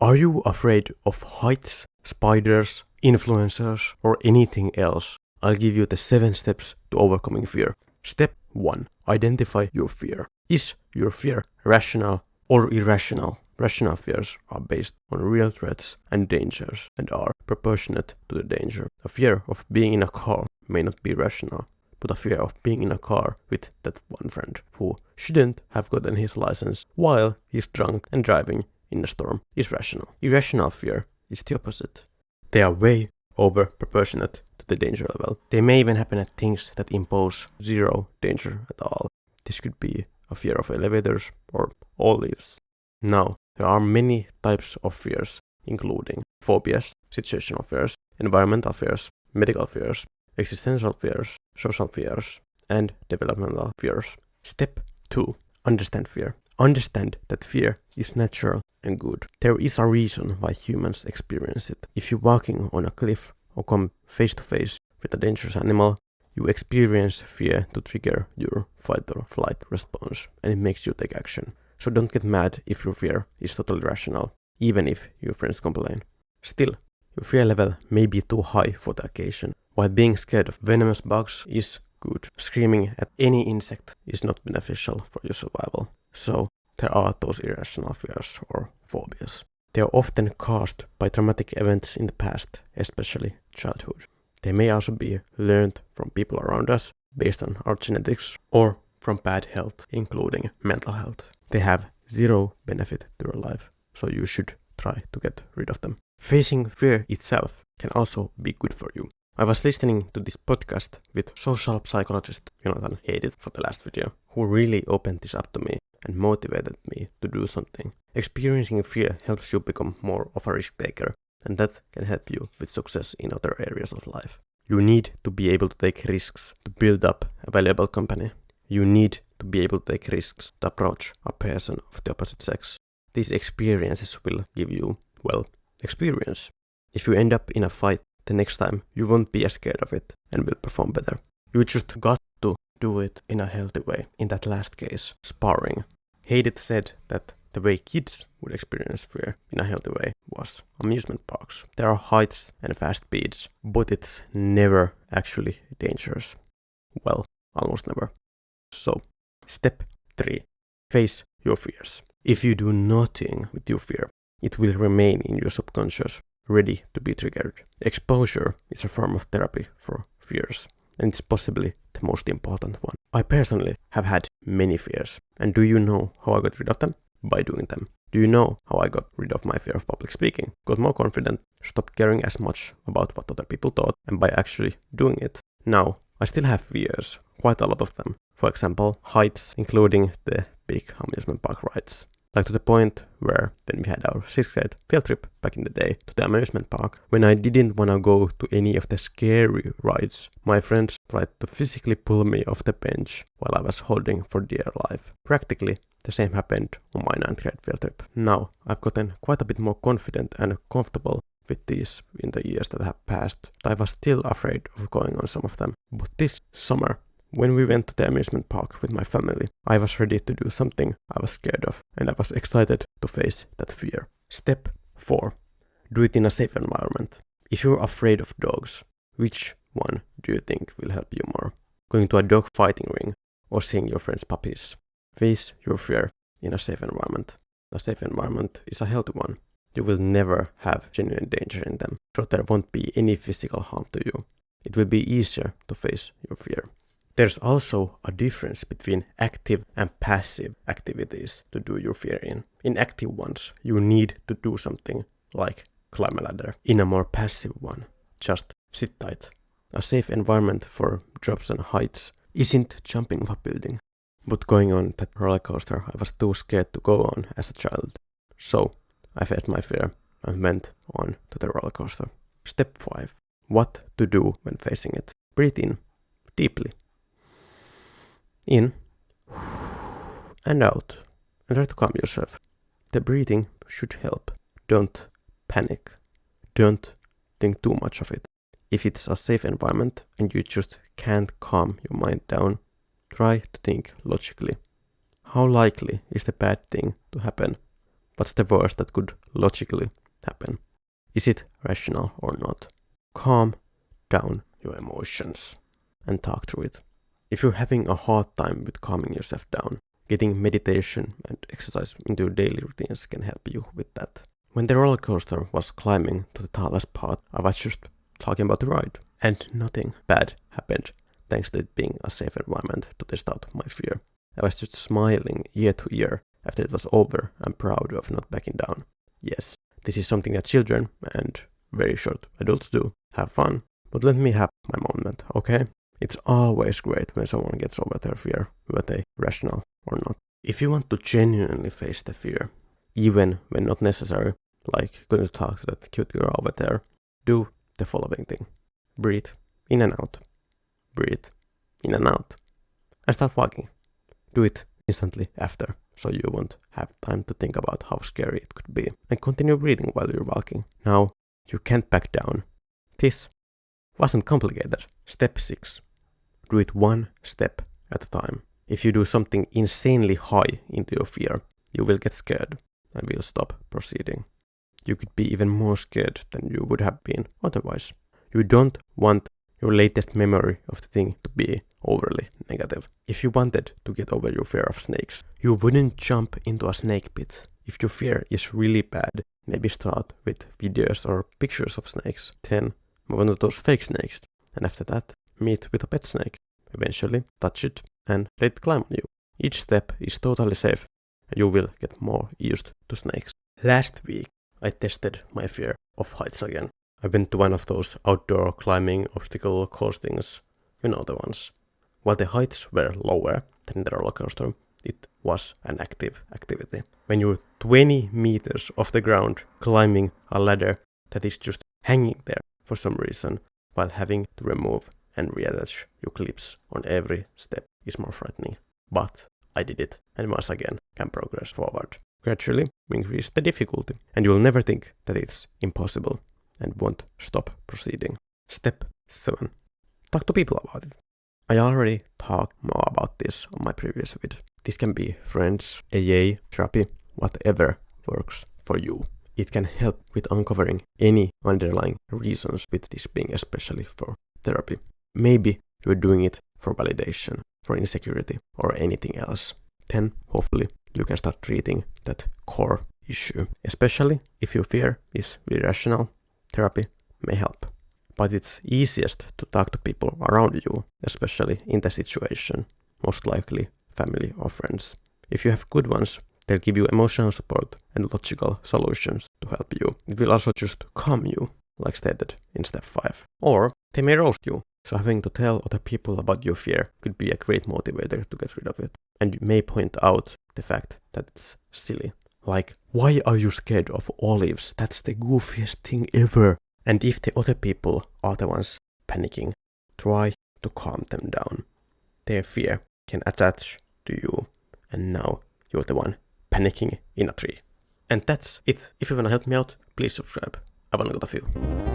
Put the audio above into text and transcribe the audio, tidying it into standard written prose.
Are you afraid of heights, spiders, influencers, or anything else? I'll give you the 7 steps to overcoming fear. Step 1. Identify your fear. Is your fear rational or irrational? Rational fears are based on real threats and dangers and are proportionate to the danger. A fear of being in a car may not be rational, but a fear of being in a car with that one friend who shouldn't have gotten his license while he's drunk and driving in a storm is rational. Irrational fear is the opposite. They are way over proportionate to the danger level. They may even happen at things that impose zero danger at all. This could be a fear of elevators or olives. Now, there are many types of fears, including phobias, situational fears, environmental fears, medical fears, existential fears, social fears, and developmental fears. Step 2. Understand fear. Understand that fear is natural and good. There is a reason why humans experience it. If you're walking on a cliff or come face to face with a dangerous animal, you experience fear to trigger your fight or flight response, and it makes you take action. So don't get mad if your fear is totally rational, even if your friends complain. Still, your fear level may be too high for the occasion. While being scared of venomous bugs is good, screaming at any insect is not beneficial for your survival. So there are those irrational fears or phobias. They are often caused by traumatic events in the past, especially childhood. They may also be learned from people around us based on our genetics or from bad health, including mental health. They have zero benefit to your life, so you should try to get rid of them. Facing fear itself can also be good for you. I was listening to this podcast with social psychologist Jonathan Haidit for the last video, who really opened this up to me and motivated me to do something. Experiencing fear helps you become more of a risk taker, and that can help you with success in other areas of life. You need to be able to take risks to build up a valuable company. You need to be able to take risks to approach a person of the opposite sex. These experiences will give you, experience. If you end up in a fight, the next time you won't be as scared of it and will perform better. You just got to do it in a healthy way. In that last case, sparring. Haidit said that the way kids would experience fear in a healthy way was amusement parks. There are heights and fast speeds, but it's never actually dangerous. Well, almost never. So, step 3. Face your fears. If you do nothing with your fear, it will remain in your subconscious, ready to be triggered. Exposure is a form of therapy for fears, and it's possibly the most important one. I personally have had many fears, and do you know how I got rid of them? By doing them. Do you know how I got rid of my fear of public speaking? Got more confident, stopped caring as much about what other people thought, and by actually doing it. Now, I still have fears, quite a lot of them. For example, heights, including the big amusement park rides. Like to the point where, when we had our 6th grade field trip back in the day to the amusement park, when I didn't want to go to any of the scary rides, my friends tried to physically pull me off the bench while I was holding for dear life. Practically, the same happened on my 9th grade field trip. Now, I've gotten quite a bit more confident and comfortable with these in the years that have passed. I was still afraid of going on some of them. But this summer, when we went to the amusement park with my family, I was ready to do something I was scared of, and I was excited to face that fear. Step 4. Do it in a safe environment. If you're afraid of dogs, which one do you think will help you more? Going to a dog fighting ring or seeing your friends' puppies? Face your fear in a safe environment. A safe environment is a healthy one. You will never have genuine danger in them, so there won't be any physical harm to you. It will be easier to face your fear. There's also a difference between active and passive activities to do your fear in. In active ones, you need to do something like climb a ladder. In a more passive one, just sit tight. A safe environment for drops and heights isn't jumping off a building, but going on that roller coaster I was too scared to go on as a child. So, I faced my fear and went on to the roller coaster. Step 5. What to do when facing it. Breathe in deeply. In and out, and try to calm yourself. The breathing should help. Don't panic. Don't think too much of it. If it's a safe environment and you just can't calm your mind down, try to think logically. How likely is the bad thing to happen What's the worst that could logically happen? Is it rational or not? Calm down your emotions and talk through it. If you're having a hard time with calming yourself down, getting meditation and exercise into your daily routines can help you with that. When the roller coaster was climbing to the tallest part, I was just talking about the ride, and nothing bad happened thanks to it being a safe environment to test out my fear. I was just smiling ear to ear after it was over and proud of not backing down. Yes, this is something that children and very short adults do. Have fun, but let me have my moment, okay? It's always great when someone gets over their fear, whether they rational or not. If you want to genuinely face the fear, even when not necessary, like going to talk to that cute girl over there, do the following thing. Breathe in and out. Breathe in and out. And start walking. Do it instantly after, so you won't have time to think about how scary it could be. And continue breathing while you're walking. Now, you can't back down. This wasn't complicated. Step 6. Do it one step at a time. If you do something insanely high into your fear, you will get scared and will stop proceeding. You could be even more scared than you would have been otherwise. You don't want your latest memory of the thing to be overly negative. If you wanted to get over your fear of snakes, you wouldn't jump into a snake pit. If your fear is really bad, maybe start with videos or pictures of snakes. Then move on to those fake snakes. And after that, meet with a pet snake. Eventually, touch it and let it climb on you. Each step is totally safe and you will get more used to snakes. Last week, I tested my fear of heights again. I went to one of those outdoor climbing obstacle course things, you know the ones. While the heights were lower than the roller coaster, it was an active activity. When you're 20 meters off the ground climbing a ladder that is just hanging there for some reason, while having to remove and reattach your clips on every step is more frightening. But I did it, and once again can progress forward. Gradually increase the difficulty, and you'll never think that it's impossible and won't stop proceeding. Step 7. Talk to people about it. I already talked more about this on my previous video. This can be friends, AA, therapy, whatever works for you. It can help with uncovering any underlying reasons with this being especially for therapy. Maybe you're doing it for validation, for insecurity, or anything else. Then, hopefully, you can start treating that core issue. Especially if your fear is irrational, therapy may help. But it's easiest to talk to people around you, especially in the situation, most likely family or friends. If you have good ones, they'll give you emotional support and logical solutions to help you. It will also just calm you, like stated in step 5. Or they may roast you, so having to tell other people about your fear could be a great motivator to get rid of it. And you may point out the fact that it's silly. Like, why are you scared of olives? That's the goofiest thing ever. And if the other people are the ones panicking, try to calm them down. Their fear can attach to you, and now you're the one panicking in a tree. And that's it. If you wanna help me out, please subscribe. I've only got a few.